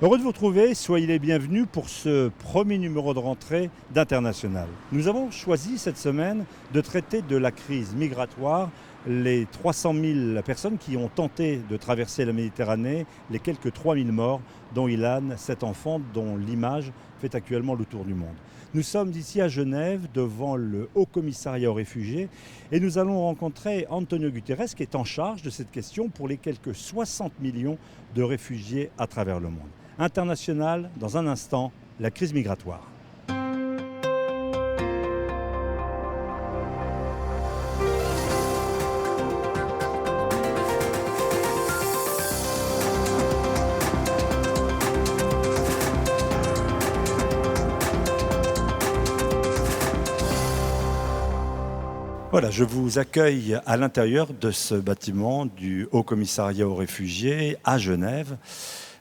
Heureux de vous retrouver, soyez les bienvenus pour ce premier numéro de rentrée d'International. Nous avons choisi cette semaine de traiter de la crise migratoire, les 300 000 personnes qui ont tenté de traverser la Méditerranée, les quelques 3 000 morts, dont Ilan, cet enfant dont l'image fait actuellement le tour du monde. Nous sommes ici à Genève devant le Haut Commissariat aux réfugiés et nous allons rencontrer Antonio Guterres qui est en charge de cette question pour les quelques 60 millions de réfugiés à travers le monde. International, dans un instant, la crise migratoire. Voilà, je vous accueille à l'intérieur de ce bâtiment du Haut Commissariat aux réfugiés à Genève.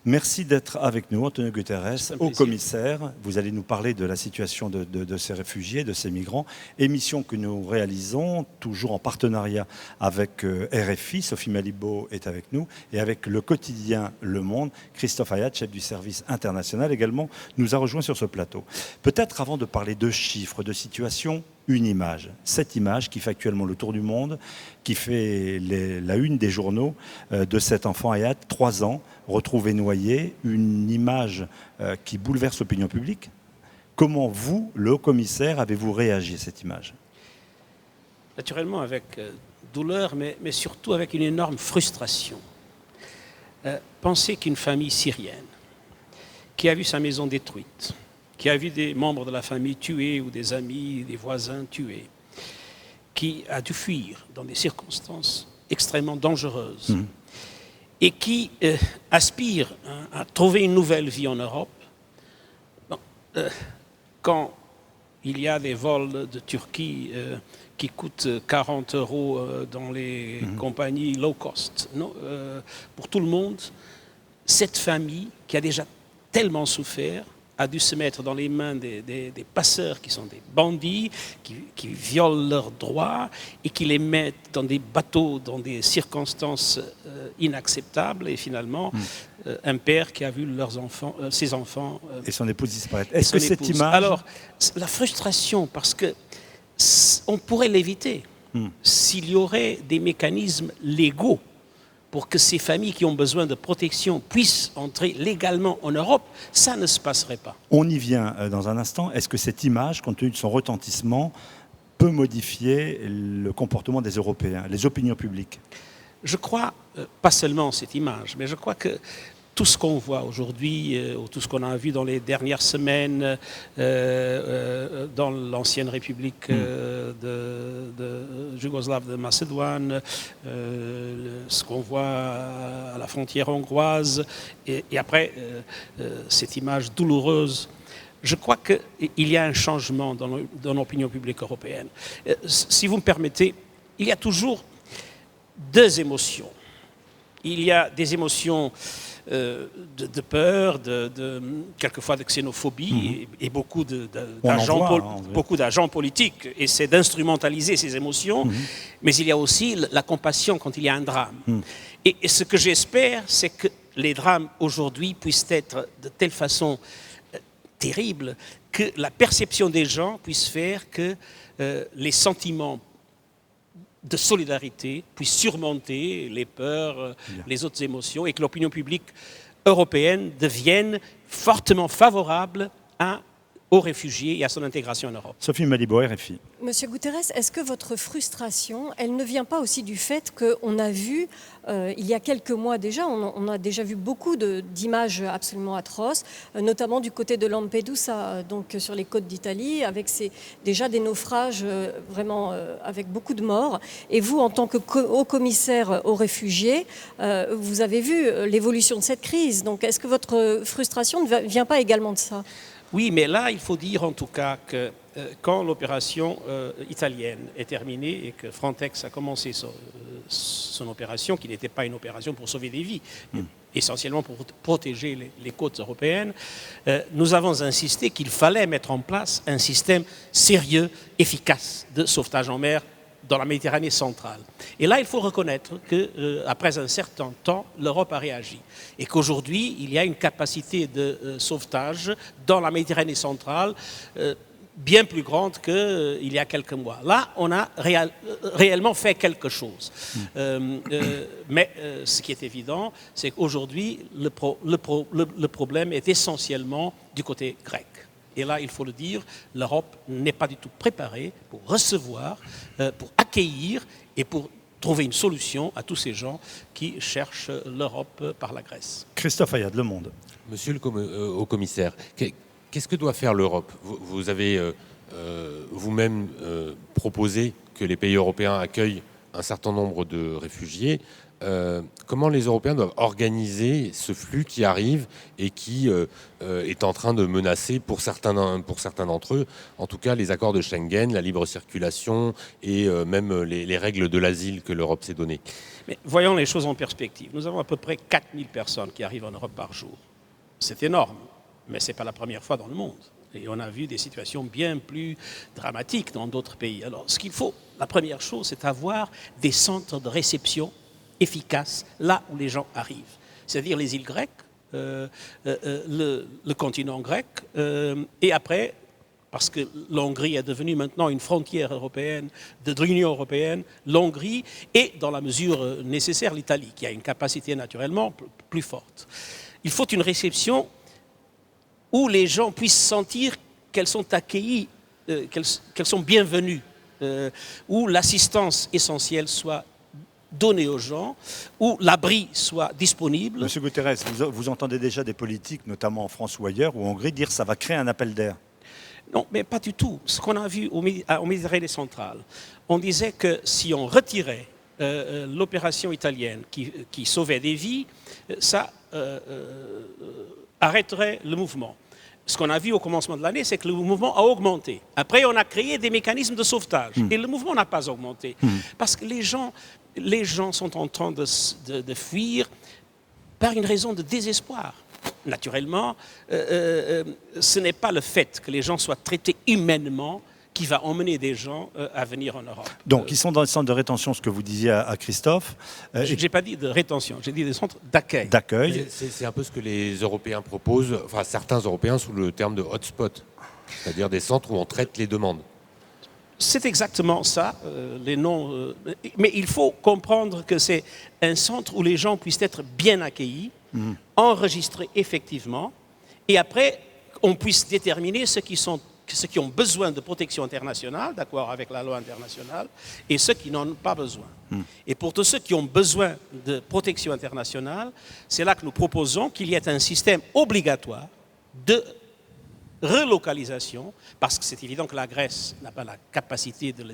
Merci d'être avec nous, Antonio Guterres, haut commissaire. Vous allez nous parler de la situation de ces réfugiés, de ces migrants. Émission que nous réalisons toujours en partenariat avec RFI. Sophie Malibaud est avec nous. Et avec le quotidien Le Monde, Christophe Hayat, chef du service international également, nous a rejoint sur ce plateau. Peut-être avant de parler de chiffres, de situations, une image. Cette image qui fait actuellement le tour du monde, qui fait la une des journaux de cet enfant Hayat, 3 ans, retrouvé noyé, une image qui bouleverse l'opinion publique. Comment vous, le haut-commissaire, avez-vous réagi à cette image ? Naturellement avec douleur, mais surtout avec une énorme frustration. Pensez qu'une famille syrienne qui a vu sa maison détruite, qui a vu des membres de la famille tués ou des amis, des voisins tués, qui a dû fuir dans des circonstances extrêmement dangereuses et qui aspire à trouver une nouvelle vie en Europe. Bon, quand il y a des vols de Turquie qui coûtent 40 € dans les compagnies low cost, pour tout le monde, cette famille qui a déjà tellement souffert a dû se mettre dans les mains des passeurs qui sont des bandits, qui violent leurs droits et qui les mettent dans des bateaux, dans des circonstances inacceptables. Et finalement, un père qui a vu ses enfants... et son épouse disparaître. Est-ce que cette image... Alors, la frustration, parce qu'on pourrait l'éviter s'il y aurait des mécanismes légaux pour que ces familles qui ont besoin de protection puissent entrer légalement en Europe, ça ne se passerait pas. On y vient dans un instant. Est-ce que cette image, compte tenu de son retentissement, peut modifier le comportement des Européens, les opinions publiques ? Je crois, pas seulement cette image, mais je crois que tout ce qu'on voit aujourd'hui, ou tout ce qu'on a vu dans les dernières semaines dans l'ancienne République de Yougoslave de Macédoine, ce qu'on voit à la frontière hongroise, et après cette image douloureuse, je crois qu'il y a un changement dans l'opinion publique européenne. Si vous me permettez, il y a toujours 2 émotions. Il y a des émotions de peur, quelquefois de xénophobie, et beaucoup d'agents politiques essaient d'instrumentaliser ces émotions, mais il y a aussi la compassion quand il y a un drame. Et ce que j'espère, c'est que les drames aujourd'hui puissent être de telle façon terrible que la perception des gens puisse faire que les sentiments de solidarité puisse surmonter les peurs, les autres émotions, et que l'opinion publique européenne devienne fortement favorable aux réfugiés et à son intégration en Europe. Sophie Malibaud, RFI. Monsieur Guterres, est-ce que votre frustration, elle ne vient pas aussi du fait qu'on a vu, il y a quelques mois déjà, on a déjà vu beaucoup d'images absolument atroces, notamment du côté de Lampedusa, donc sur les côtes d'Italie, avec déjà des naufrages vraiment avec beaucoup de morts. Et vous, en tant que haut-commissaire aux réfugiés, vous avez vu l'évolution de cette crise. Donc est-ce que votre frustration ne vient pas également de ça ? Oui, mais là, il faut dire en tout cas que quand l'opération italienne est terminée et que Frontex a commencé son opération, qui n'était pas une opération pour sauver des vies, mais essentiellement pour protéger les côtes européennes, nous avons insisté qu'il fallait mettre en place un système sérieux, efficace de sauvetage en mer dans la Méditerranée centrale. Et là, il faut reconnaître qu'après un certain temps, l'Europe a réagi. Et qu'aujourd'hui, il y a une capacité de sauvetage dans la Méditerranée centrale bien plus grande qu'il y a quelques mois. Là, on a réellement fait quelque chose. Mais ce qui est évident, c'est qu'aujourd'hui, le problème est essentiellement du côté grec. Et là, il faut le dire, l'Europe n'est pas du tout préparée pour recevoir, pour accueillir et pour trouver une solution à tous ces gens qui cherchent l'Europe par la Grèce. Christophe Ayad, Le Monde. Monsieur le haut-commissaire, qu'est-ce que doit faire l'Europe ? Vous avez vous-même proposé que les pays européens accueillent un certain nombre de réfugiés. Comment les Européens doivent organiser ce flux qui arrive et qui est en train de menacer pour certains d'entre eux, en tout cas les accords de Schengen, la libre circulation et même les règles de l'asile que l'Europe s'est données. Mais voyons les choses en perspective. Nous avons à peu près 4000 personnes qui arrivent en Europe par jour. C'est énorme, mais ce n'est pas la première fois dans le monde. Et on a vu des situations bien plus dramatiques dans d'autres pays. Alors, ce qu'il faut, la première chose, c'est avoir des centres de réception efficaces là où les gens arrivent. C'est-à-dire les îles grecques, le continent grec, et après, parce que l'Hongrie est devenue maintenant une frontière européenne de l'Union européenne, l'Hongrie et, dans la mesure nécessaire, l'Italie, qui a une capacité naturellement plus forte. Il faut une réception où les gens puissent sentir qu'elles sont accueillies, qu'elles sont bienvenues, où l'assistance essentielle soit donnée aux gens, où l'abri soit disponible. Monsieur Guterres, vous entendez déjà des politiques, notamment en France ou ailleurs, ou en Hongrie, dire que ça va créer un appel d'air. Non, mais pas du tout. Ce qu'on a vu au Méditerranée centrale, on disait que si on retirait l'opération italienne qui sauvait des vies, ça arrêterait le mouvement. Ce qu'on a vu au commencement de l'année, c'est que le mouvement a augmenté. Après, on a créé des mécanismes de sauvetage. Et le mouvement n'a pas augmenté. Parce que les gens sont en train de fuir par une raison de désespoir. Naturellement, ce n'est pas le fait que les gens soient traités humainement qui va emmener des gens à venir en Europe. Donc, ils sont dans les centres de rétention, ce que vous disiez à Christophe. Je n'ai pas dit de rétention, j'ai dit des centres d'accueil. D'accueil. C'est un peu ce que les Européens proposent, enfin certains Européens sous le terme de hotspot, c'est-à-dire des centres où on traite les demandes. C'est exactement ça, les noms. Mais il faut comprendre que c'est un centre où les gens puissent être bien accueillis, enregistrés effectivement, et après, on puisse déterminer ceux qui ont besoin de protection internationale, d'accord avec la loi internationale, et ceux qui n'en ont pas besoin. Et pour tous ceux qui ont besoin de protection internationale, c'est là que nous proposons qu'il y ait un système obligatoire de relocalisation, parce que c'est évident que la Grèce n'a pas la capacité de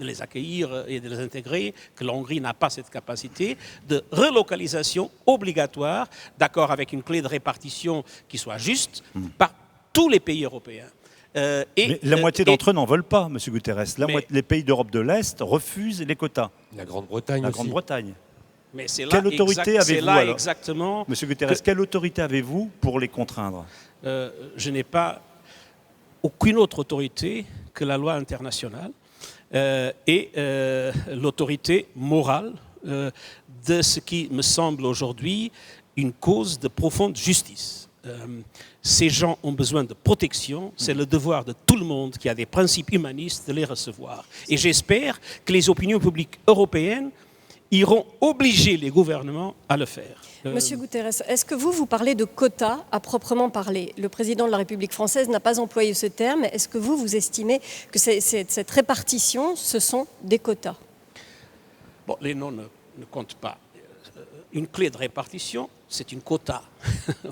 les accueillir et de les intégrer, que la Hongrie n'a pas cette capacité, de relocalisation obligatoire, d'accord avec une clé de répartition qui soit juste, par tous les pays européens. Mais la moitié d'entre eux n'en veulent pas, M. Guterres. Les pays d'Europe de l'Est refusent les quotas. La Grande-Bretagne aussi. Grande-Bretagne. Mais c'est là quelle autorité avez-vous alors exactement, M. Guterres, quelle autorité avez-vous pour les contraindre? Je n'ai pas aucune autre autorité que la loi internationale et l'autorité morale de ce qui me semble aujourd'hui une cause de profonde justice. Ces gens ont besoin de protection, c'est le devoir de tout le monde qui a des principes humanistes de les recevoir. Et j'espère que les opinions publiques européennes iront obliger les gouvernements à le faire. Monsieur Guterres, est-ce que vous parlez de quotas à proprement parler? Le président de la République française n'a pas employé ce terme. Est-ce que vous estimez que cette répartition, ce sont des quotas? Bon, les noms ne comptent pas. Une clé de répartition, c'est une quota.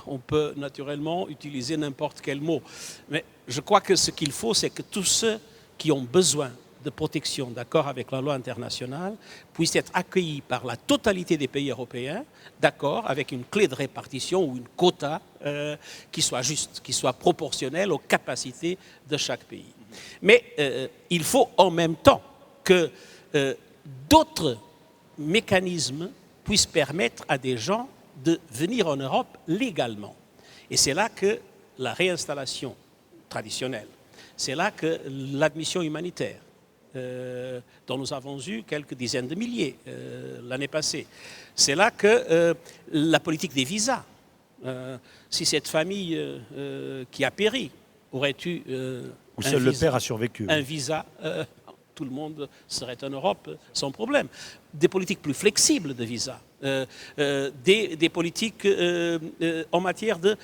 On peut naturellement utiliser n'importe quel mot. Mais je crois que ce qu'il faut, c'est que tous ceux qui ont besoin de protection, d'accord avec la loi internationale, puissent être accueillis par la totalité des pays européens, d'accord avec une clé de répartition ou une quota qui soit juste, qui soit proportionnelle aux capacités de chaque pays. Mais il faut en même temps que d'autres mécanismes puissent permettre à des gens de venir en Europe légalement. Et c'est là que la réinstallation traditionnelle, c'est là que l'admission humanitaire, dont nous avons eu quelques dizaines de milliers l'année passée. C'est là que la politique des visas, si cette famille qui a péri aurait eu Où seul le père a survécu. un visa, tout le monde serait en Europe sans problème. Des politiques plus flexibles de visa, des politiques en matière de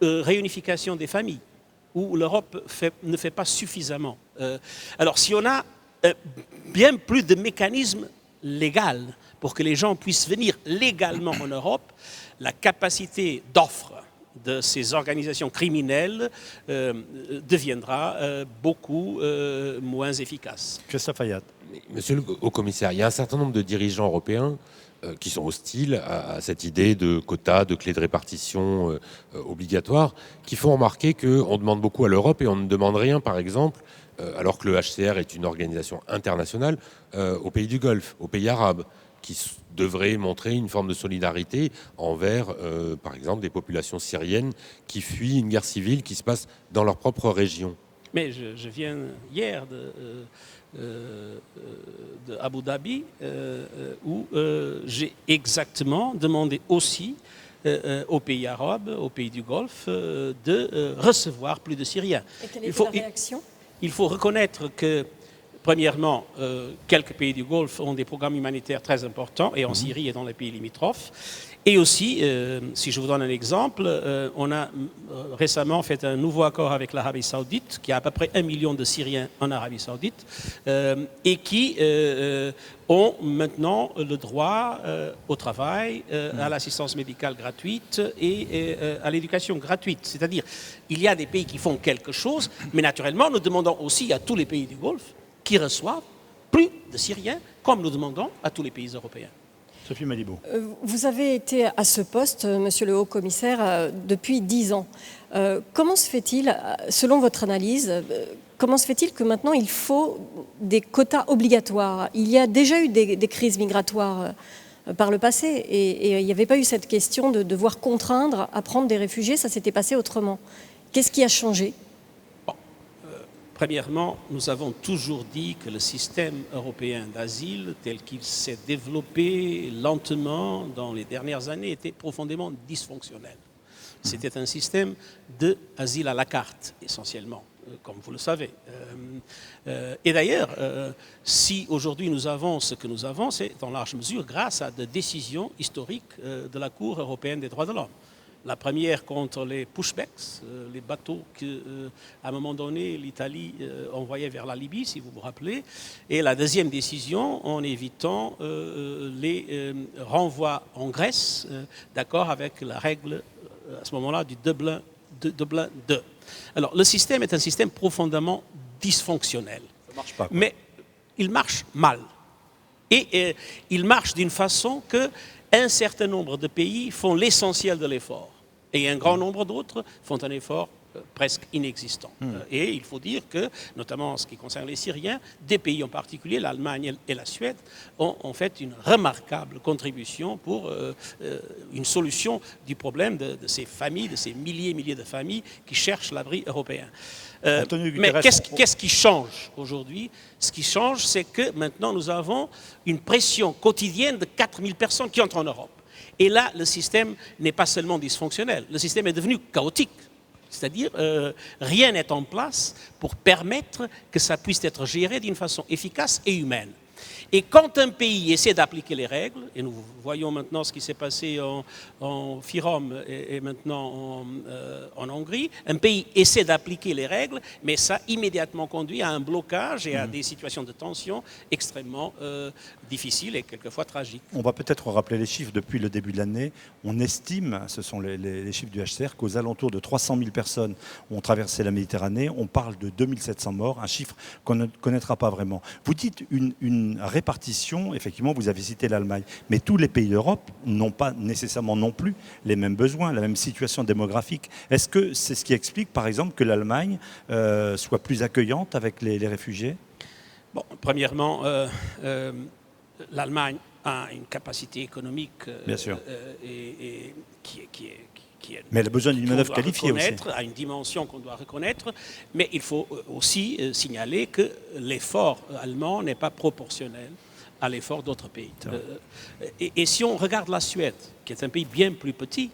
réunification des familles, où l'Europe ne fait pas suffisamment. Alors si on a bien plus de mécanismes légaux pour que les gens puissent venir légalement en Europe, la capacité d'offre de ces organisations criminelles deviendra beaucoup moins efficace. Christophe Ayat. Monsieur le haut-commissaire, il y a un certain nombre de dirigeants européens qui sont hostiles à cette idée de quotas, de clés de répartition obligatoires, qui font remarquer qu'on demande beaucoup à l'Europe et on ne demande rien, par exemple, alors que le HCR est une organisation internationale, aux pays du Golfe, aux pays arabes, qui devraient montrer une forme de solidarité envers, par exemple, des populations syriennes qui fuient une guerre civile qui se passe dans leur propre région. Mais je viens hier de Abu Dhabi, où j'ai exactement demandé aussi aux pays arabes, aux pays du Golfe, de recevoir plus de Syriens. Et quelle était la réaction ? Il faut reconnaître que, premièrement, quelques pays du Golfe ont des programmes humanitaires très importants, et en Syrie et dans les pays limitrophes. Et aussi, si je vous donne un exemple, on a récemment fait un nouveau accord avec l'Arabie Saoudite, qui a à peu près 1 million de Syriens en Arabie Saoudite, et qui ont maintenant le droit au travail, à l'assistance médicale gratuite et à l'éducation gratuite. C'est-à-dire, il y a des pays qui font quelque chose, mais naturellement, nous demandons aussi à tous les pays du Golfe qui reçoivent plus de Syriens, comme nous demandons à tous les pays européens. Sophie Malibaud. Vous avez été à ce poste, monsieur le haut-commissaire, depuis 10 ans. Comment se fait-il, selon votre analyse, comment se fait-il que maintenant il faut des quotas obligatoires ? Il y a déjà eu des crises migratoires par le passé et il n'y avait pas eu cette question de devoir contraindre à prendre des réfugiés, ça s'était passé autrement. Qu'est-ce qui a changé ? Premièrement, nous avons toujours dit que le système européen d'asile, tel qu'il s'est développé lentement dans les dernières années, était profondément dysfonctionnel. C'était un système d'asile à la carte, essentiellement, comme vous le savez. Et d'ailleurs, si aujourd'hui nous avons ce que nous avons, c'est en large mesure grâce à des décisions historiques de la Cour européenne des droits de l'homme. La première contre les pushbacks, les bateaux qu'à un moment donné l'Italie envoyait vers la Libye, si vous vous rappelez. Et la deuxième décision en évitant les renvois en Grèce, d'accord avec la règle à ce moment-là du Dublin 2. Alors le système est un système profondément dysfonctionnel. Ça marche pas, quoi. Mais il marche mal. Et il marche d'une façon qu'un certain nombre de pays font l'essentiel de l'effort. Et un grand nombre d'autres font un effort presque inexistant. Et il faut dire que, notamment en ce qui concerne les Syriens, des pays en particulier, l'Allemagne et la Suède, ont fait une remarquable contribution pour une solution du problème de ces familles, de ces milliers de familles qui cherchent l'abri européen. Mais qu'est-ce qui change aujourd'hui ? Ce qui change, c'est que maintenant nous avons une pression quotidienne de 4000 personnes qui entrent en Europe. Et là, le système n'est pas seulement dysfonctionnel, le système est devenu chaotique. C'est-à-dire, rien n'est en place pour permettre que ça puisse être géré d'une façon efficace et humaine. Et quand un pays essaie d'appliquer les règles, et nous voyons maintenant ce qui s'est passé en Fyrom et maintenant en Hongrie, un pays essaie d'appliquer les règles, mais ça immédiatement conduit à un blocage et à des situations de tension extrêmement difficiles et quelquefois tragiques. On va peut-être rappeler les chiffres depuis le début de l'année. On estime, ce sont les chiffres du HCR, qu'aux alentours de 300 000 personnes ont traversé la Méditerranée. On parle de 2700 morts, un chiffre qu'on ne connaîtra pas vraiment. Vous dites une répartition, effectivement, vous avez cité l'Allemagne, mais tous les pays d'Europe n'ont pas nécessairement non plus les mêmes besoins, la même situation démographique. Est-ce que c'est ce qui explique, par exemple, que l'Allemagne soit plus accueillante avec les réfugiés ? Bon, premièrement, l'Allemagne a une capacité économique Bien sûr. qui Mais elle a besoin d'une manœuvre qualifiée aussi. À une dimension qu'on doit reconnaître, mais il faut aussi signaler que l'effort allemand n'est pas proportionnel à l'effort d'autres pays. Et si on regarde la Suède, qui est un pays bien plus petit,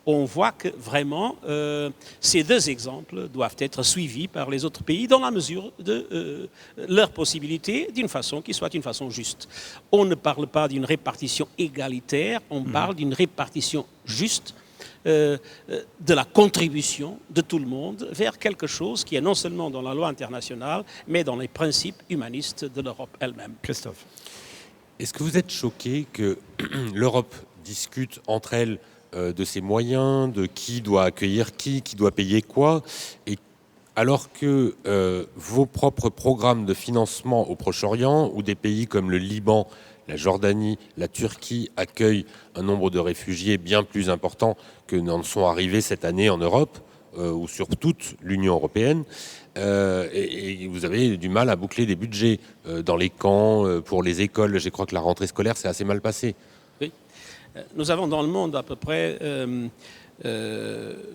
on voit que vraiment ces deux exemples doivent être suivis par les autres pays dans la mesure de leurs possibilités, d'une façon qui soit une façon juste. On ne parle pas d'une répartition égalitaire, on parle d'une répartition juste de la contribution de tout le monde vers quelque chose qui est non seulement dans la loi internationale, mais dans les principes humanistes de l'Europe elle-même. Christophe. Est-ce que vous êtes choqué que l'Europe discute entre elles de ses moyens, de qui doit accueillir qui doit payer quoi, et alors que vos propres programmes de financement au Proche-Orient, où des pays comme le Liban, la Jordanie, la Turquie accueillent un nombre de réfugiés bien plus important que n'en sont arrivés cette année en Europe, ou sur toute l'Union européenne, et vous avez du mal à boucler des budgets dans les camps, pour les écoles. Je crois que la rentrée scolaire s'est assez mal passée. Oui. Nous avons dans le monde à peu près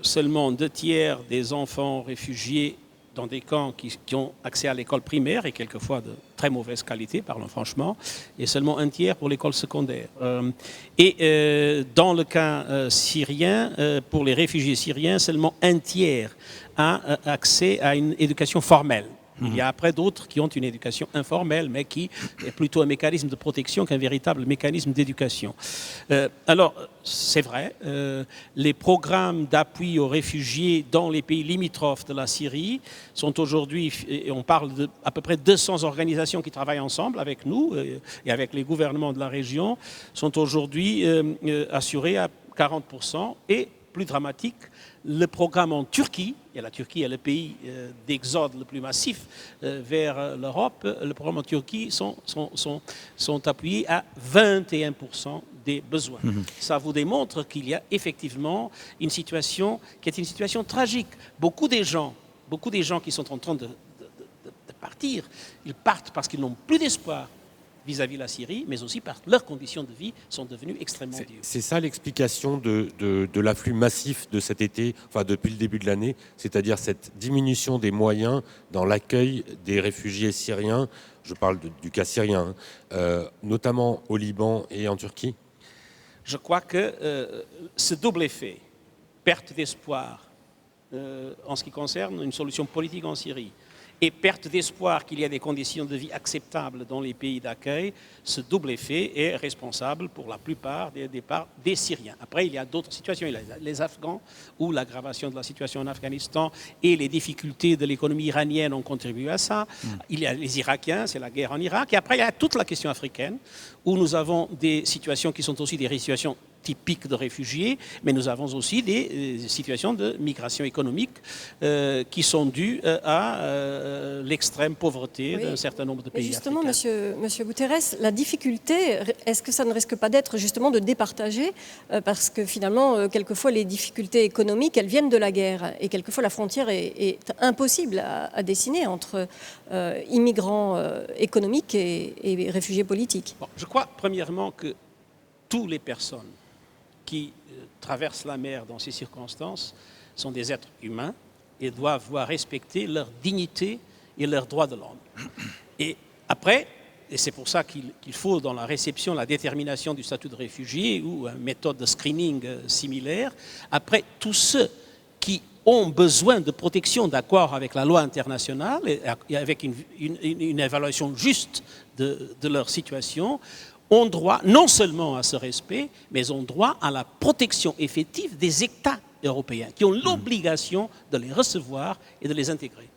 seulement 2/3 des enfants réfugiés dans des camps qui ont accès à l'école primaire et quelquefois de très mauvaise qualité, parlons franchement, et seulement 1/3 pour l'école secondaire. Dans le cas syrien, pour les réfugiés syriens, seulement 1/3 a accès à une éducation formelle. Il y a après d'autres qui ont une éducation informelle, mais qui est plutôt un mécanisme de protection qu'un véritable mécanisme d'éducation. Alors, c'est vrai, les programmes d'appui aux réfugiés dans les pays limitrophes de la Syrie sont aujourd'hui, et on parle de à peu près 200 organisations qui travaillent ensemble avec nous et avec les gouvernements de la région, sont aujourd'hui assurés à 40%. Et plus dramatique, le programme en Turquie, et la Turquie est le pays d'exode le plus massif vers l'Europe, le programme en Turquie sont appuyés à 21% des besoins. Ça vous démontre qu'il y a effectivement une situation qui est une situation tragique. Beaucoup des gens qui sont en train de partir, ils partent parce qu'ils n'ont plus d'espoir vis-à-vis de la Syrie, mais aussi parce que leurs conditions de vie sont devenues extrêmement dures. C'est ça l'explication de l'afflux massif de cet été, enfin depuis le début de l'année, c'est-à-dire cette diminution des moyens dans l'accueil des réfugiés syriens, je parle du cas syrien, notamment au Liban et en Turquie. Je crois que ce double effet, perte d'espoir en ce qui concerne une solution politique en Syrie, et perte d'espoir qu'il y ait des conditions de vie acceptables dans les pays d'accueil, ce double effet est responsable pour la plupart des départs des Syriens. Après, il y a d'autres situations. Il y a les Afghans, où l'aggravation de la situation en Afghanistan et les difficultés de l'économie iranienne ont contribué à ça. Il y a les Irakiens, c'est la guerre en Irak. Et après, il y a toute la question africaine, où nous avons des situations qui sont aussi des situations typiques de réfugiés, mais nous avons aussi des situations de migration économique qui sont dues à l'extrême pauvreté d'un certain nombre de pays justement, africains. Monsieur Guterres, la difficulté, est-ce que ça ne risque pas d'être justement de départager parce que finalement, quelquefois, les difficultés économiques, elles viennent de la guerre et quelquefois la frontière est impossible à dessiner entre immigrants économiques et réfugiés politiques. Bon, je crois premièrement que toutes les personnes qui traversent la mer dans ces circonstances sont des êtres humains et doivent voir respecter leur dignité et leurs droits de l'homme. Et après, et c'est pour ça qu'il faut dans la réception la détermination du statut de réfugié ou une méthode de screening similaire, après tous ceux qui ont besoin de protection d'accord avec la loi internationale et avec une évaluation juste de leur situation, ont droit non seulement à ce respect, mais ont droit à la protection effective des États européens, qui ont l'obligation de les recevoir et de les intégrer.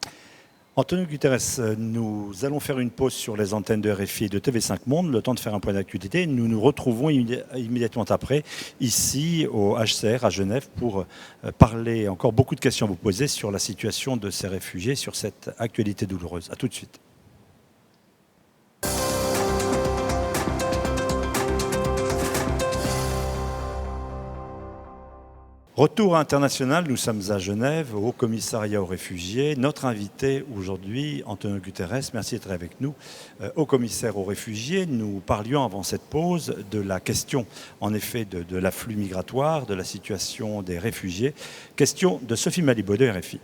Antonio Guterres, nous allons faire une pause sur les antennes de RFI et de TV5 Monde, le temps de faire un point d'actualité. Nous nous retrouvons immédiatement après, ici au HCR à Genève, pour parler, encore beaucoup de questions à vous poser sur la situation de ces réfugiés, sur cette actualité douloureuse. A tout de suite. Retour international, nous sommes à Genève, au Haut-Commissariat aux réfugiés. Notre invité aujourd'hui, Antonio Guterres, merci d'être avec nous. Haut-Commissaire aux réfugiés, nous parlions avant cette pause de la question, en effet, de l'afflux migratoire, de la situation des réfugiés. Question de Sophie Malibaud de RFI.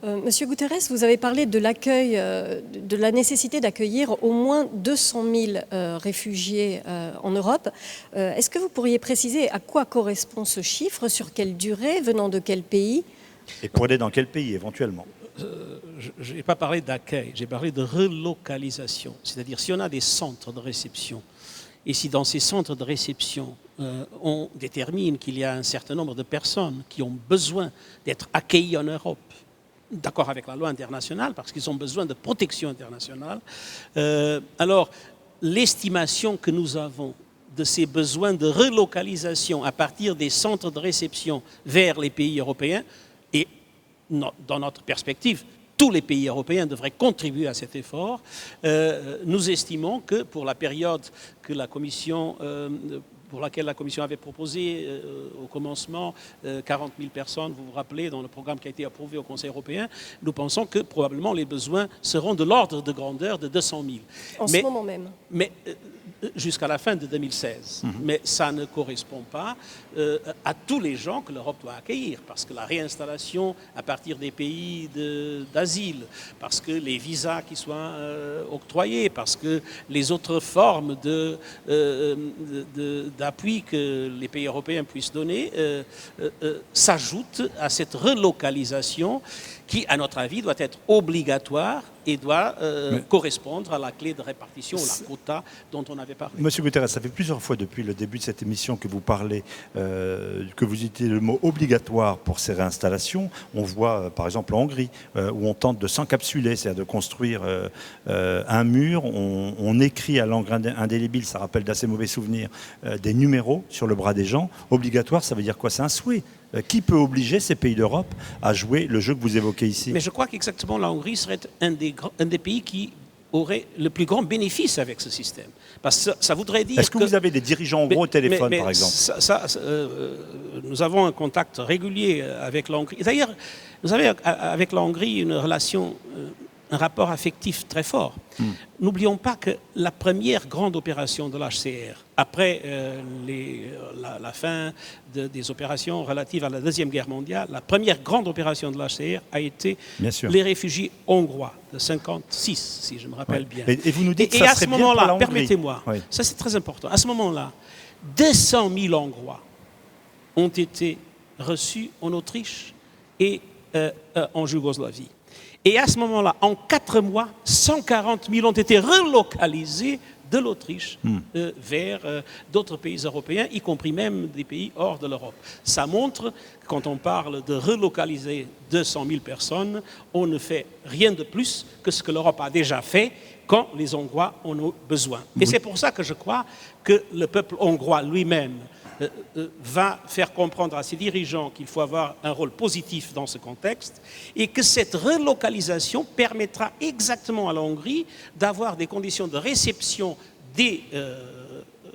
Monsieur Guterres, vous avez parlé de l'accueil, de la nécessité d'accueillir au moins 200 000 réfugiés en Europe. Est-ce que vous pourriez préciser à quoi correspond ce chiffre, sur quelle durée, venant de quel pays? Et pour aller dans quel pays éventuellement? Je n'ai pas parlé d'accueil, j'ai parlé de relocalisation. C'est-à-dire si on a des centres de réception, et si dans ces centres de réception, on détermine qu'il y a un certain nombre de personnes qui ont besoin d'être accueillies en Europe, d'accord avec la loi internationale, parce qu'ils ont besoin de protection internationale. Alors, l'estimation que nous avons de ces besoins de relocalisation à partir des centres de réception vers les pays européens, et dans notre perspective, tous les pays européens devraient contribuer à cet effort. Nous estimons que pour la période que la Commission... pour laquelle la Commission avait proposé au commencement 40 000 personnes, vous vous rappelez, dans le programme qui a été approuvé au Conseil européen, nous pensons que probablement les besoins seront de l'ordre de grandeur de 200 000. En ce moment même. Mais jusqu'à la fin de 2016. Mais ça ne correspond pas à tous les gens que l'Europe doit accueillir, parce que la réinstallation à partir des pays d'asile, parce que les visas qui soient octroyés, parce que les autres formes d'appui que les pays européens puissent donner s'ajoutent à cette relocalisation qui, à notre avis, doit être obligatoire et doit correspondre à la clé de répartition, la quota dont on avait parlé. Monsieur Guterres, ça fait plusieurs fois depuis le début de cette émission que vous parlez, que vous utilisez le mot obligatoire pour ces réinstallations. On voit, par exemple, en Hongrie, où on tente de s'encapsuler, c'est-à-dire de construire un mur. On écrit à l'encre indélébile, ça rappelle d'assez mauvais souvenirs, des numéros sur le bras des gens. Obligatoire, ça veut dire quoi? C'est un souhait. Qui peut obliger ces pays d'Europe à jouer le jeu que vous évoquez ici? Mais je crois qu'exactement la Hongrie serait un des pays qui aurait le plus grand bénéfice avec ce système. Parce que ça voudrait dire Est-ce que vous avez des dirigeants hongrois au téléphone, par exemple? Nous avons un contact régulier avec la Hongrie. D'ailleurs, vous avez avec la Hongrie une relation... un rapport affectif très fort. N'oublions pas que la première grande opération de l'HCR, après la fin des opérations relatives à la Deuxième Guerre mondiale, la première grande opération de l'HCR a été les réfugiés hongrois de 1956, si je me rappelle bien. Et vous nous dites que ça ça serait bien pour la Hongrie. Permettez-moi, ça c'est très important. À ce moment-là, 200 000 Hongrois ont été reçus en Autriche et en Yougoslavie. Et à ce moment-là, en 4 mois, 140 000 ont été relocalisés de l'Autriche vers d'autres pays européens, y compris même des pays hors de l'Europe. Ça montre, quand on parle de relocaliser 200 000 personnes, on ne fait rien de plus que ce que l'Europe a déjà fait quand les Hongrois en ont besoin. Et c'est pour ça que je crois que le peuple hongrois lui-même va faire comprendre à ses dirigeants qu'il faut avoir un rôle positif dans ce contexte et que cette relocalisation permettra exactement à la Hongrie d'avoir des conditions de réception des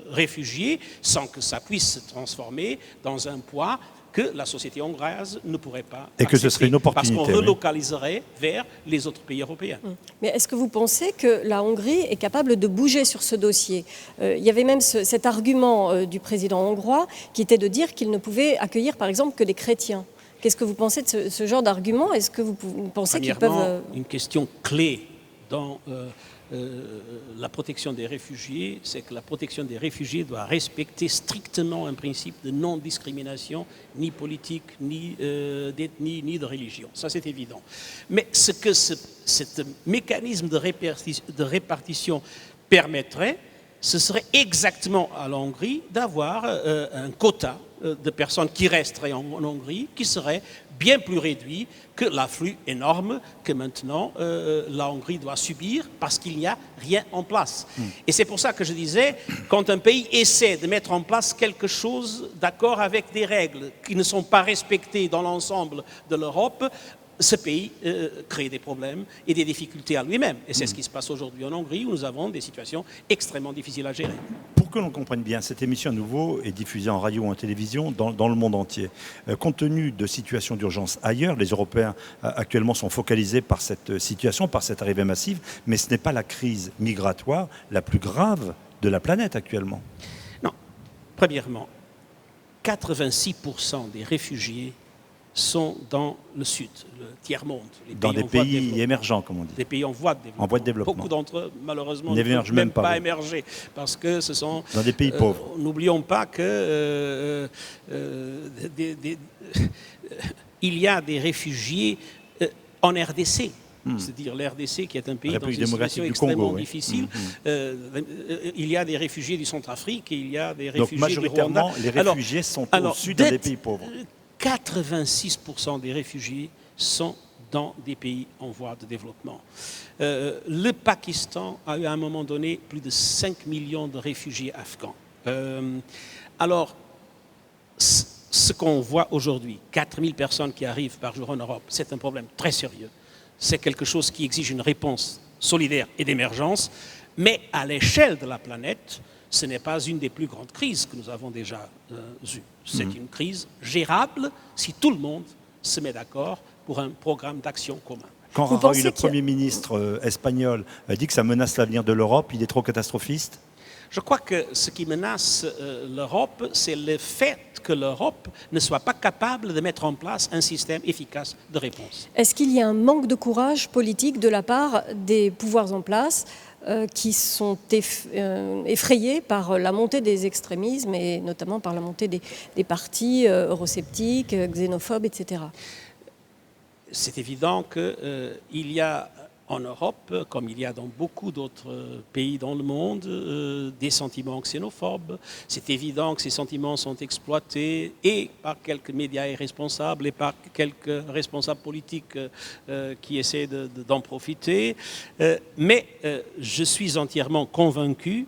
réfugiés sans que ça puisse se transformer dans un poids que la société hongroise ne pourrait pas accepter. Et que ce serait une opportunité. Parce qu'on relocaliserait vers les autres pays européens. Mais est-ce que vous pensez que la Hongrie est capable de bouger sur ce dossier? Il y avait même cet argument du président hongrois qui était de dire qu'il ne pouvait accueillir par exemple que des chrétiens. Qu'est-ce que vous pensez de ce genre d'argument? Est-ce que vous pensez qu'ils peuvent... Une question clé dans... la protection des réfugiés, c'est que la protection des réfugiés doit respecter strictement un principe de non-discrimination, ni politique, ni d'ethnie, ni de religion. Ça, c'est évident. Mais ce que ce mécanisme de répartition permettrait, ce serait exactement à la Hongrie d'avoir un quota de personnes qui resteraient en Hongrie, qui serait bien plus réduit que l'afflux énorme que maintenant la Hongrie doit subir parce qu'il n'y a rien en place. Et c'est pour ça que je disais, quand un pays essaie de mettre en place quelque chose d'accord avec des règles qui ne sont pas respectées dans l'ensemble de l'Europe, ce pays crée des problèmes et des difficultés à lui-même. Et c'est ce qui se passe aujourd'hui en Hongrie, où nous avons des situations extrêmement difficiles à gérer. pour que l'on comprenne bien, cette émission à nouveau est diffusée en radio ou en télévision dans le monde entier. Compte tenu de situations d'urgence ailleurs, les Européens actuellement sont focalisés par cette situation, par cette arrivée massive, mais ce n'est pas la crise migratoire la plus grave de la planète actuellement. Non. Premièrement, 86% des réfugiés sont dans le sud, le tiers-monde. Dans des pays émergents, comme on dit. Des pays en voie de développement. En voie de développement. Beaucoup d'entre eux, malheureusement, n'émergent même pas émerger, parce que ce sont... Dans des pays pauvres. N'oublions pas que il y a des réfugiés en RDC. C'est-à-dire l'RDC qui est un pays dans une situation extrêmement difficile. Il y a des réfugiés du Centrafrique et il y a des réfugiés du Rwanda. Donc majoritairement, les réfugiés sont au sud des pays pauvres. 86% des réfugiés sont dans des pays en voie de développement. Le Pakistan a eu à un moment donné plus de 5 millions de réfugiés afghans. Alors, ce qu'on voit aujourd'hui, 4000 personnes qui arrivent par jour en Europe, c'est un problème très sérieux. C'est quelque chose qui exige une réponse solidaire et d'émergence, mais à l'échelle de la planète, ce n'est pas une des plus grandes crises que nous avons déjà eues. C'est une crise gérable si tout le monde se met d'accord pour un programme d'action commun. Quand Rajoy, le Premier ministre espagnol, dit que ça menace l'avenir de l'Europe, il est trop catastrophiste? Je crois que ce qui menace l'Europe, c'est le fait que l'Europe ne soit pas capable de mettre en place un système efficace de réponse. Est-ce qu'il y a un manque de courage politique de la part des pouvoirs en place qui sont effrayés par la montée des extrémismes et notamment par la montée des partis eurosceptiques, xénophobes, etc. C'est évident qu'il y a en Europe, comme il y a dans beaucoup d'autres pays dans le monde, des sentiments xénophobes. C'est évident que ces sentiments sont exploités et par quelques médias irresponsables et par quelques responsables politiques qui essaient d'en profiter. Mais je suis entièrement convaincu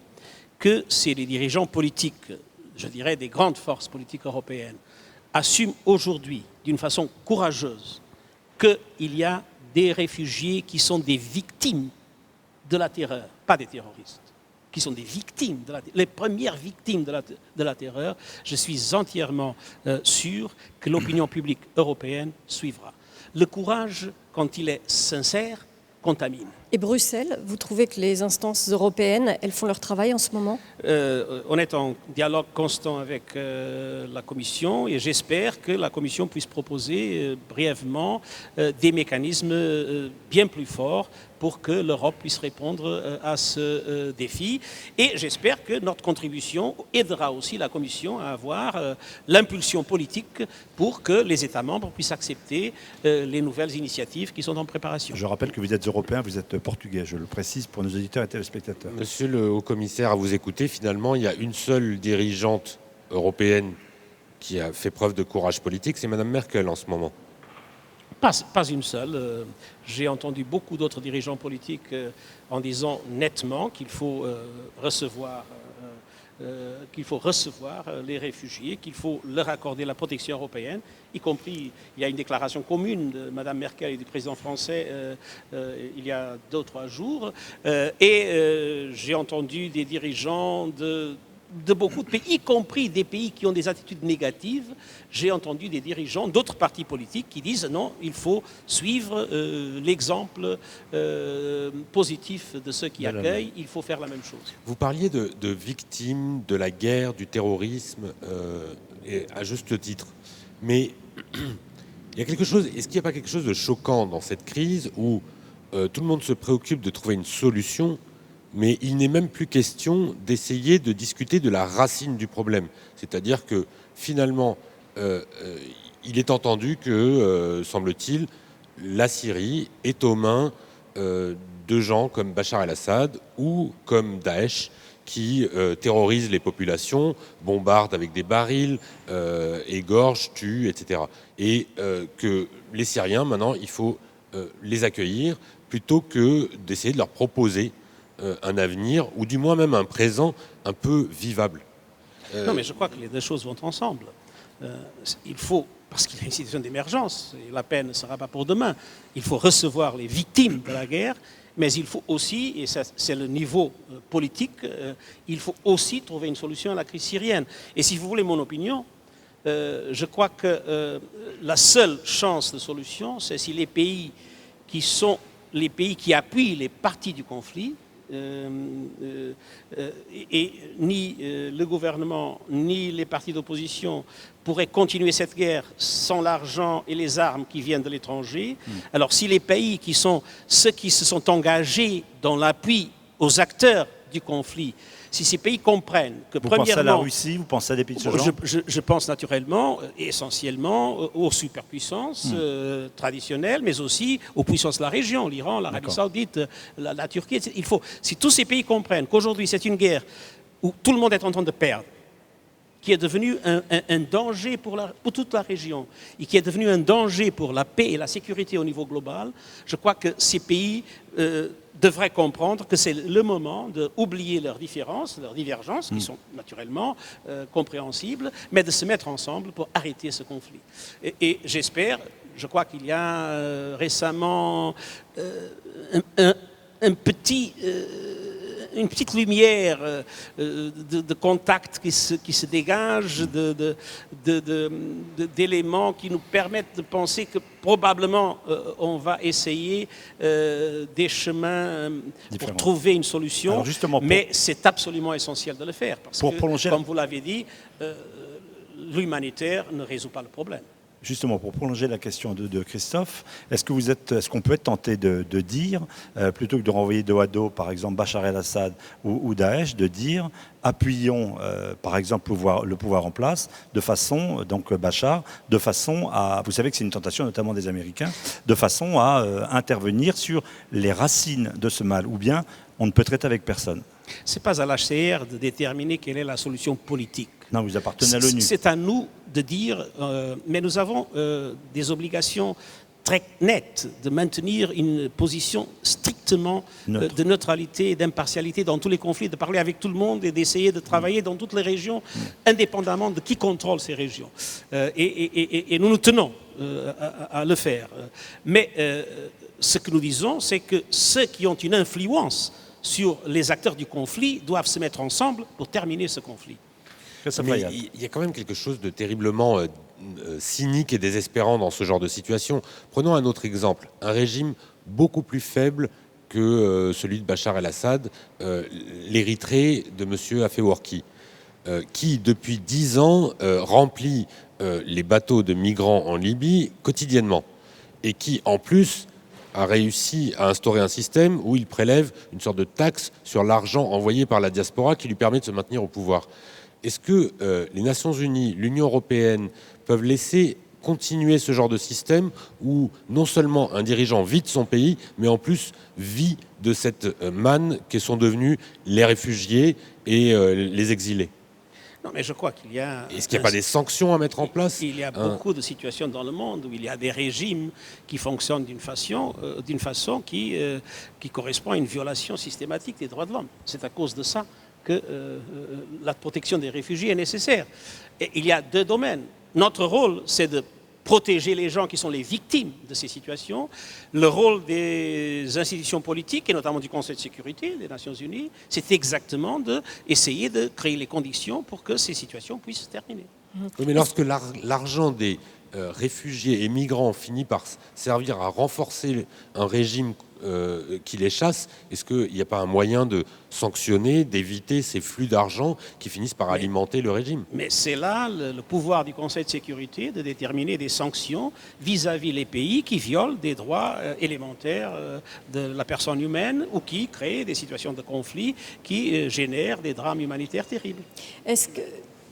que c'est les dirigeants politiques, je dirais des grandes forces politiques européennes, assument aujourd'hui d'une façon courageuse qu'il y a des réfugiés qui sont des victimes de la terreur, pas des terroristes, qui sont des victimes, les premières victimes de la terreur. Je suis entièrement sûr que l'opinion publique européenne suivra. Le courage, quand il est sincère, contamine. Et Bruxelles, vous trouvez que les instances européennes, elles font leur travail en ce moment ? On est en dialogue constant avec la Commission et j'espère que la Commission puisse proposer brièvement des mécanismes bien plus forts pour que l'Europe puisse répondre à ce défi. Et j'espère que notre contribution aidera aussi la Commission à avoir l'impulsion politique pour que les États membres puissent accepter les nouvelles initiatives qui sont en préparation. Je rappelle que vous êtes européen, vous êtes portugais, je le précise pour nos auditeurs et téléspectateurs. Monsieur le haut-commissaire, à vous écouter, finalement, il y a une seule dirigeante européenne qui a fait preuve de courage politique, c'est Mme Merkel en ce moment. Pas une seule. J'ai entendu beaucoup d'autres dirigeants politiques en disant nettement qu'il faut recevoir les réfugiés, qu'il faut leur accorder la protection européenne, y compris, il y a une déclaration commune de Mme Merkel et du président français il y a 2 ou 3 jours, et j'ai entendu des dirigeants de beaucoup de pays, y compris des pays qui ont des attitudes négatives. J'ai entendu des dirigeants d'autres partis politiques qui disent non, il faut suivre l'exemple positif de ceux qui accueillent, il faut faire la même chose. Vous parliez de victimes de la guerre, du terrorisme, et à juste titre. Mais il y a quelque chose, est-ce qu'il n'y a pas quelque chose de choquant dans cette crise où tout le monde se préoccupe de trouver une solution, mais il n'est même plus question d'essayer de discuter de la racine du problème. C'est-à-dire que finalement, il est entendu que, semble-t-il, la Syrie est aux mains de gens comme Bachar el-Assad ou comme Daesh qui terrorisent les populations, bombardent avec des barils, égorgent, tuent, etc. Et que les Syriens, maintenant, il faut les accueillir plutôt que d'essayer de leur proposer un avenir, ou du moins même un présent un peu vivable. Non, mais je crois que les deux choses vont ensemble. Il faut, parce qu'il y a une situation d'émergence, et la paix ne sera pas pour demain, il faut recevoir les victimes de la guerre, Mais il faut aussi, et ça, c'est le niveau politique, il faut aussi trouver une solution à la crise syrienne. Et si vous voulez mon opinion, je crois que la seule chance de solution, c'est si les pays qui sont les pays qui appuient les parties du conflit, et ni le gouvernement, ni les partis d'opposition pourraient continuer cette guerre sans l'argent et les armes qui viennent de l'étranger. Alors si les pays qui sont ceux qui se sont engagés dans l'appui aux acteurs du conflit, si ces pays comprennent que Vous premièrement... pensez à la Russie, vous pensez à des pays de ce genre? Je pense naturellement, essentiellement, aux superpuissances traditionnelles, mais aussi aux puissances de la région, l'Iran, l'Arabie Saoudite, la Turquie. Il faut, si tous ces pays comprennent qu'aujourd'hui c'est une guerre où tout le monde est en train de perdre, qui est devenu un danger pour toute la région et qui est devenu un danger pour la paix et la sécurité au niveau global, je crois que ces pays devraient comprendre que c'est le moment d'oublier leurs différences, leurs divergences, qui sont naturellement compréhensibles, mais de se mettre ensemble pour arrêter ce conflit. Et j'espère, je crois qu'il y a récemment une petite lumière de contact qui se dégage, d'éléments qui nous permettent de penser que probablement on va essayer des chemins pour trouver une solution. Alors justement, mais c'est absolument essentiel de le faire parce que, comme vous l'avez dit, l'humanitaire ne résout pas le problème. Justement, pour prolonger la question de Christophe, est-ce qu'on peut être tenté de dire, plutôt que de renvoyer dos à dos, par exemple, Bachar el-Assad ou Daesh, de dire appuyons, par exemple, le pouvoir en place, de façon, donc Bachar, de façon à, vous savez que c'est une tentation notamment des Américains, de façon à intervenir sur les racines de ce mal, ou bien on ne peut traiter avec personne. Ce n'est pas à l'HCR de déterminer quelle est la solution politique. Non, vous appartenez à l'ONU. C'est à nous de dire, mais nous avons des obligations très nettes de maintenir une position strictement de neutralité et d'impartialité dans tous les conflits, de parler avec tout le monde et d'essayer de travailler dans toutes les régions, indépendamment de qui contrôle ces régions. Et nous nous tenons à le faire. Mais ce que nous disons, c'est que ceux qui ont une influence sur les acteurs du conflit doivent se mettre ensemble pour terminer ce conflit. Mais il y a quand même quelque chose de terriblement cynique et désespérant dans ce genre de situation. Prenons un autre exemple, un régime beaucoup plus faible que celui de Bachar el-Assad, l'Érythrée de M. Afewerki, qui depuis 10 ans remplit les bateaux de migrants en Libye quotidiennement et qui en plus a réussi à instaurer un système où il prélève une sorte de taxe sur l'argent envoyé par la diaspora qui lui permet de se maintenir au pouvoir. Est-ce que les Nations Unies, l'Union européenne peuvent laisser continuer ce genre de système où non seulement un dirigeant vit de son pays, mais en plus vit de cette manne que sont devenus les réfugiés et les exilés? Non, mais je crois qu'il y a... Est-ce qu'il n'y a pas des sanctions à mettre en place? Il y a beaucoup de situations dans le monde où il y a des régimes qui fonctionnent d'une façon qui correspond à une violation systématique des droits de l'homme. C'est à cause de ça que la protection des réfugiés est nécessaire. Et il y a deux domaines. Notre rôle, c'est de protéger les gens qui sont les victimes de ces situations. Le rôle des institutions politiques, et notamment du Conseil de sécurité des Nations Unies, c'est exactement d'essayer de créer les conditions pour que ces situations puissent se terminer. Oui, mais lorsque l'argent des réfugiés et migrants finit par servir à renforcer un régime qui les chasse, est-ce qu'il n'y a pas un moyen de sanctionner, d'éviter ces flux d'argent qui finissent par alimenter le régime? Mais c'est là le pouvoir du Conseil de sécurité de déterminer des sanctions vis-à-vis les pays qui violent des droits élémentaires de la personne humaine ou qui créent des situations de conflit qui génèrent des drames humanitaires terribles. Est-ce que...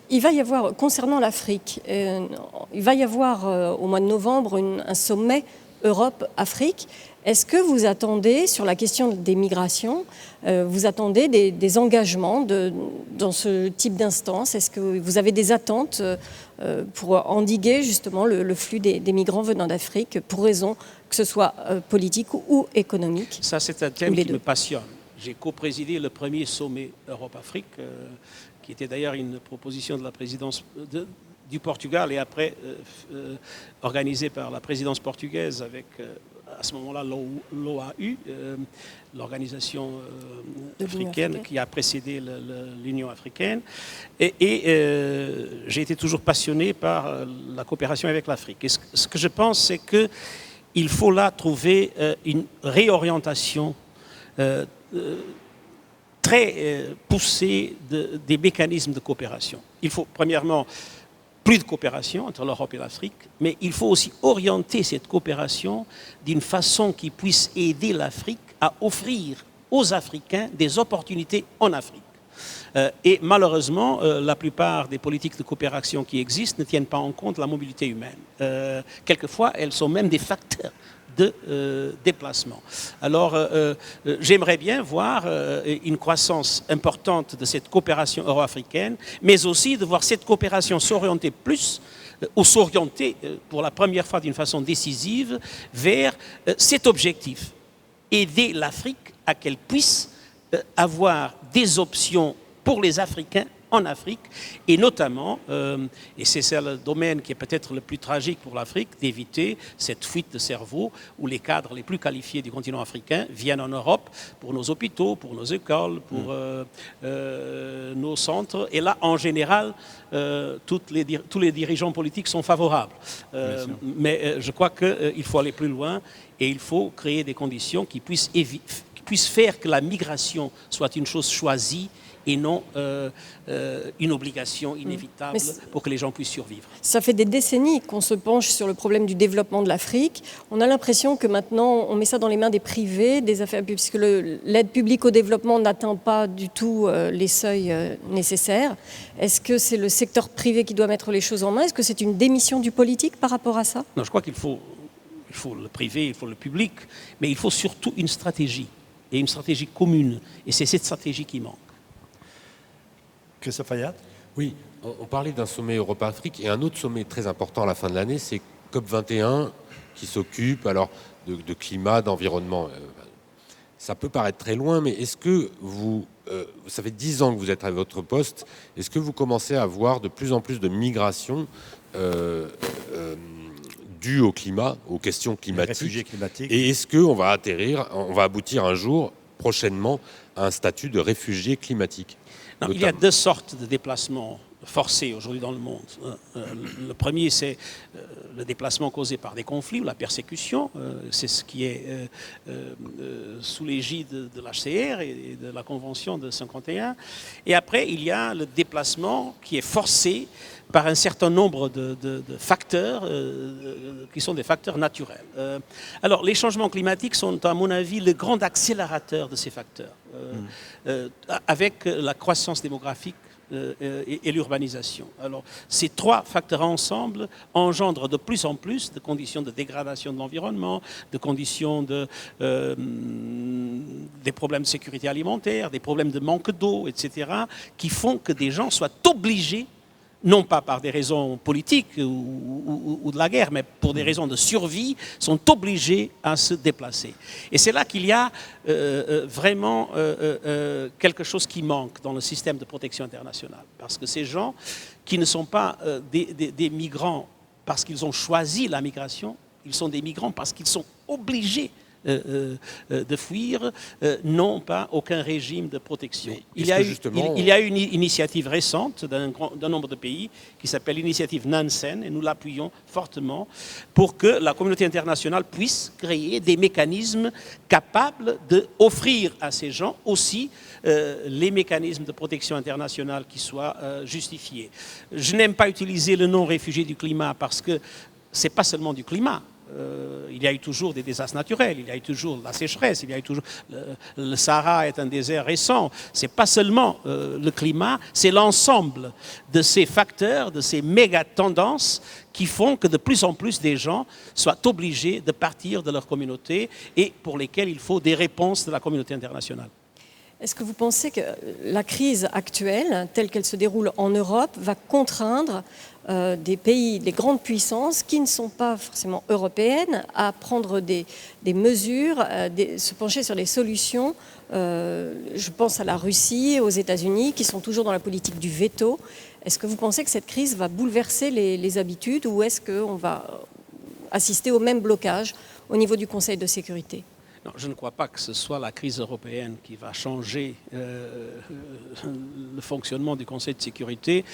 Il va y avoir, concernant l'Afrique, il va y avoir au mois de novembre un sommet Europe-Afrique. Est-ce que vous attendez, sur la question des migrations, vous attendez des engagements dans ce type d'instance? Est-ce que vous avez des attentes pour endiguer justement le flux des migrants venant d'Afrique, pour raison que ce soit politique ou économique? Ça, c'est un thème qui me passionne. J'ai co-présidé le premier sommet Europe-Afrique, qui était d'ailleurs une proposition de la présidence du Portugal et après organisée par la présidence portugaise à ce moment-là l'OAU, l'organisation africaine qui a précédé l'Union africaine. Et j'ai été toujours passionné par la coopération avec l'Afrique. Et ce que je pense, c'est qu'il faut là trouver une réorientation très poussée des mécanismes de coopération. Il faut premièrement plus de coopération entre l'Europe et l'Afrique, mais il faut aussi orienter cette coopération d'une façon qui puisse aider l'Afrique à offrir aux Africains des opportunités en Afrique. Et malheureusement, la plupart des politiques de coopération qui existent ne tiennent pas en compte la mobilité humaine. Quelquefois, elles sont même des facteurs de déplacement. Alors, j'aimerais bien voir une croissance importante de cette coopération euro-africaine, mais aussi de voir cette coopération s'orienter plus, ou s'orienter pour la première fois d'une façon décisive, vers cet objectif. Aider l'Afrique à qu'elle puisse avoir des options pour les Africains en Afrique, et notamment, et c'est le domaine qui est peut-être le plus tragique pour l'Afrique, d'éviter cette fuite de cerveau où les cadres les plus qualifiés du continent africain viennent en Europe pour nos hôpitaux, pour nos écoles, pour nos centres. Et là, en général, tous les dirigeants politiques sont favorables. Mais je crois qu'il faut aller plus loin et il faut créer des conditions qui puissent faire que la migration soit une chose choisie et non une obligation inévitable pour que les gens puissent survivre. Ça fait des décennies qu'on se penche sur le problème du développement de l'Afrique. On a l'impression que maintenant, on met ça dans les mains des privés, des affaires publiques, puisque l'aide publique au développement n'atteint pas du tout les seuils nécessaires. Est-ce que c'est le secteur privé qui doit mettre les choses en main? Est-ce que c'est une démission du politique par rapport à ça? Non, je crois qu'il faut le privé, il faut le public, mais il faut surtout une stratégie, et une stratégie commune. Et c'est cette stratégie qui manque. Christophe Ayat? Oui, on parlait d'un sommet Europe-Afrique et un autre sommet très important à la fin de l'année, c'est COP21 qui s'occupe alors de climat, d'environnement. Ça peut paraître très loin, mais est-ce que ça fait 10 ans que vous êtes à votre poste, est-ce que vous commencez à voir de plus en plus de migration due au climat, aux questions climatiques, réfugiés climatiques. Et est-ce qu'on va aboutir un jour, prochainement, à un statut de réfugié climatique? Non, il y a deux sortes de déplacements forcés aujourd'hui dans le monde. Le premier, c'est le déplacement causé par des conflits ou la persécution. C'est ce qui est sous l'égide de l'HCR et de la Convention de 51. Et après, il y a le déplacement qui est forcé par un certain nombre de facteurs qui sont des facteurs naturels. Alors, les changements climatiques sont, à mon avis, le grand accélérateur de ces facteurs. Avec la croissance démographique et l'urbanisation. Alors, ces trois facteurs ensemble engendrent de plus en plus de conditions de dégradation de l'environnement, de conditions des problèmes de sécurité alimentaire, des problèmes de manque d'eau, etc., qui font que des gens soient obligés, non pas par des raisons politiques ou de la guerre, mais pour des raisons de survie, sont obligés à se déplacer. Et c'est là qu'il y a vraiment quelque chose qui manque dans le système de protection internationale. Parce que ces gens qui ne sont pas des migrants parce qu'ils ont choisi la migration, ils sont des migrants parce qu'ils sont obligés de fuir, n'ont pas aucun régime de protection. Il y a une initiative récente d'un nombre de pays qui s'appelle l'initiative Nansen, et nous l'appuyons fortement pour que la communauté internationale puisse créer des mécanismes capables d'offrir à ces gens aussi les mécanismes de protection internationale qui soient justifiés. Je n'aime pas utiliser le nom réfugié du climat parce que ce n'est pas seulement du climat. Il y a eu toujours des désastres naturels, il y a eu toujours la sécheresse, il y a eu toujours le Sahara est un désert récent. C'est pas seulement le climat, c'est l'ensemble de ces facteurs, de ces méga tendances qui font que de plus en plus des gens soient obligés de partir de leur communauté et pour lesquels il faut des réponses de la communauté internationale. Est-ce que vous pensez que la crise actuelle, telle qu'elle se déroule en Europe, va contraindre des pays, des grandes puissances qui ne sont pas forcément européennes, à prendre des mesures, se pencher sur des solutions? Je pense à la Russie, aux États-Unis, qui sont toujours dans la politique du veto. Est-ce que vous pensez que cette crise va bouleverser les habitudes ou est-ce qu'on va assisté au même blocage au niveau du Conseil de sécurité. Non, je ne crois pas que ce soit la crise européenne qui va changer le fonctionnement du Conseil de sécurité.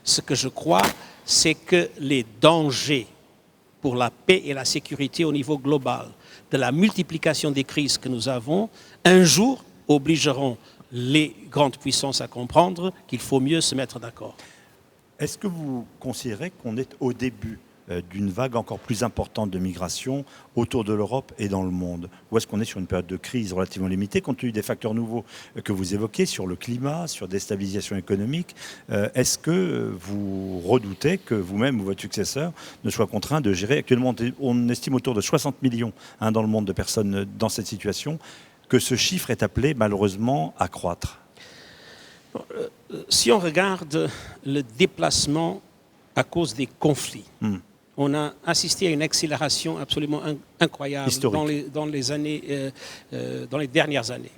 Ce que je crois, c'est que les dangers pour la paix et la sécurité au niveau global, de la multiplication des crises que nous avons, un jour obligeront les grandes puissances à comprendre qu'il faut mieux se mettre d'accord. Est-ce que vous considérez qu'on est au début d'une vague encore plus importante de migration autour de l'Europe et dans le monde? Ou est-ce qu'on est sur une période de crise relativement limitée, compte tenu des facteurs nouveaux que vous évoquez sur le climat, sur déstabilisation économique? Est-ce que vous redoutez que vous-même ou votre successeur ne soit contraint de gérer? Actuellement, on estime autour de 60 millions dans le monde de personnes dans cette situation, que ce chiffre est appelé malheureusement à croître. Si on regarde le déplacement à cause des conflits, on a assisté à une accélération absolument incroyable dans les dernières années.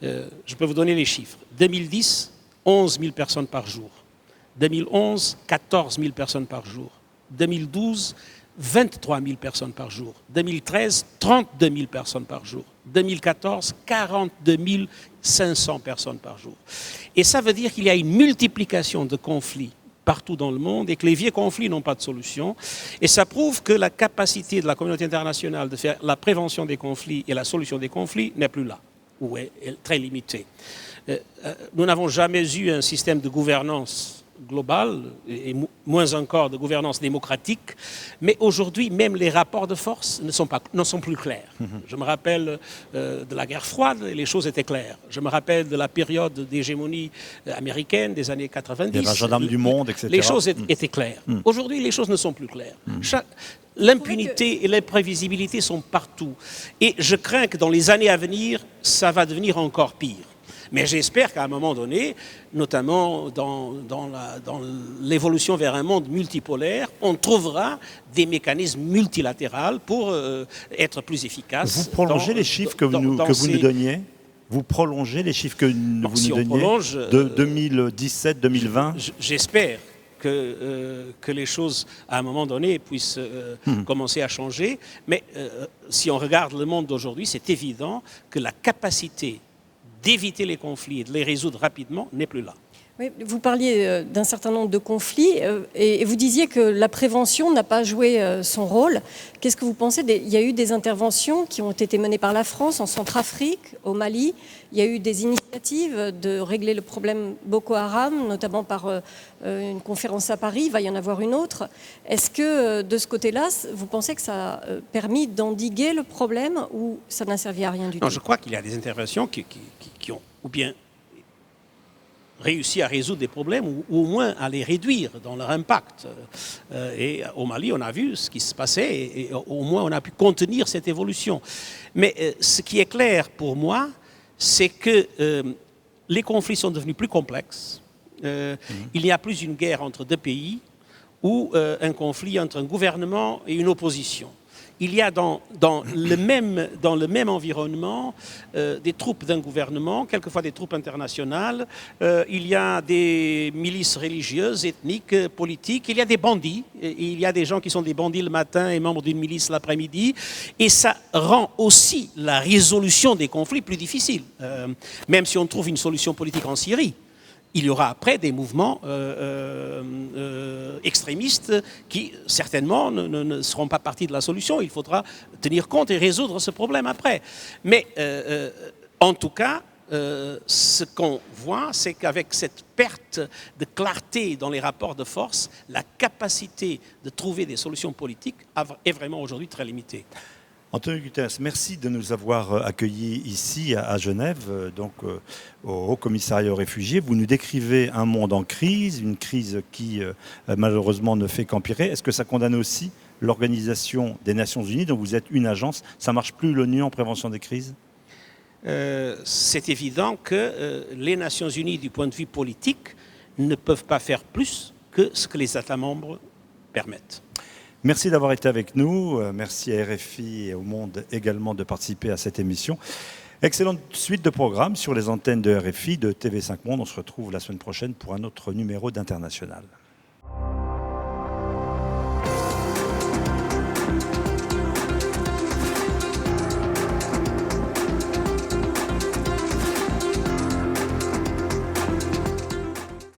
Je peux vous donner les chiffres. 2010, 11 000 personnes par jour. 2011, 14 000 personnes par jour. 2012, 23 000 personnes par jour. 2013, 32 000 personnes par jour. 2014, 42 500 personnes par jour. Et ça veut dire qu'il y a une multiplication de conflits partout dans le monde et que les vieux conflits n'ont pas de solution. Et ça prouve que la capacité de la communauté internationale de faire la prévention des conflits et la solution des conflits n'est plus là, ou est très limitée. Nous n'avons jamais eu un système de gouvernance globale et moins encore de gouvernance démocratique, mais aujourd'hui même les rapports de force ne sont plus clairs. Je me rappelle de la guerre froide, les choses étaient claires. Je me rappelle de la période d'hégémonie américaine des années 90. Les gendarmes du monde, etc. Les choses étaient claires. Aujourd'hui, les choses ne sont plus claires. L'impunité et l'imprévisibilité sont partout. Et je crains que dans les années à venir, ça va devenir encore pire. Mais j'espère qu'à un moment donné, notamment dans l'évolution vers un monde multipolaire, on trouvera des mécanismes multilatéraux pour être plus efficaces. Vous prolongez les chiffres que vous nous donniez? Vous prolongez les chiffres que vous nous donniez de 2017-2020? J'espère que les choses, à un moment donné, puissent commencer à changer. Mais si on regarde le monde d'aujourd'hui, c'est évident que la capacité d'éviter les conflits et de les résoudre rapidement n'est plus là. Oui, vous parliez d'un certain nombre de conflits et vous disiez que la prévention n'a pas joué son rôle. Qu'est-ce que vous pensez Il y a eu des interventions qui ont été menées par la France en Centrafrique, au Mali. Il y a eu des initiatives de régler le problème Boko Haram, notamment par une conférence à Paris. Il va y en avoir une autre. Est-ce que de ce côté-là, vous pensez que ça a permis d'endiguer le problème ou ça n'a servi à rien du tout? Non, je crois qu'il y a des interventions qui ont ou bien réussi à résoudre des problèmes ou au moins à les réduire dans leur impact. Et au Mali, on a vu ce qui se passait et au moins on a pu contenir cette évolution. Mais ce qui est clair pour moi, c'est que les conflits sont devenus plus complexes. Il n'y a plus une guerre entre deux pays ou un conflit entre un gouvernement et une opposition. Il y a dans le même environnement des troupes d'un gouvernement, quelquefois des troupes internationales, il y a des milices religieuses, ethniques, politiques, il y a des bandits, il y a des gens qui sont des bandits le matin et membres d'une milice l'après-midi, et ça rend aussi la résolution des conflits plus difficile. Même si on trouve une solution politique en Syrie, il y aura après des mouvements extrémistes qui, certainement, ne seront pas partie de la solution. Il faudra tenir compte et résoudre ce problème après. Mais, en tout cas, ce qu'on voit, c'est qu'avec cette perte de clarté dans les rapports de force, la capacité de trouver des solutions politiques est vraiment aujourd'hui très limitée. Antonio Guterres, merci de nous avoir accueillis ici à Genève, donc au Haut-Commissariat aux réfugiés. Vous nous décrivez un monde en crise, une crise qui malheureusement ne fait qu'empirer. Est-ce que ça condamne aussi l'Organisation des Nations Unies, dont vous êtes une agence? Ça ne marche plus, l'ONU, en prévention des crises? C'est évident que les Nations Unies, du point de vue politique, ne peuvent pas faire plus que ce que les États membres permettent. Merci d'avoir été avec nous. Merci à RFI et au Monde également de participer à cette émission. Excellente suite de programmes sur les antennes de RFI, de TV5 Monde. On se retrouve la semaine prochaine pour un autre numéro d'International.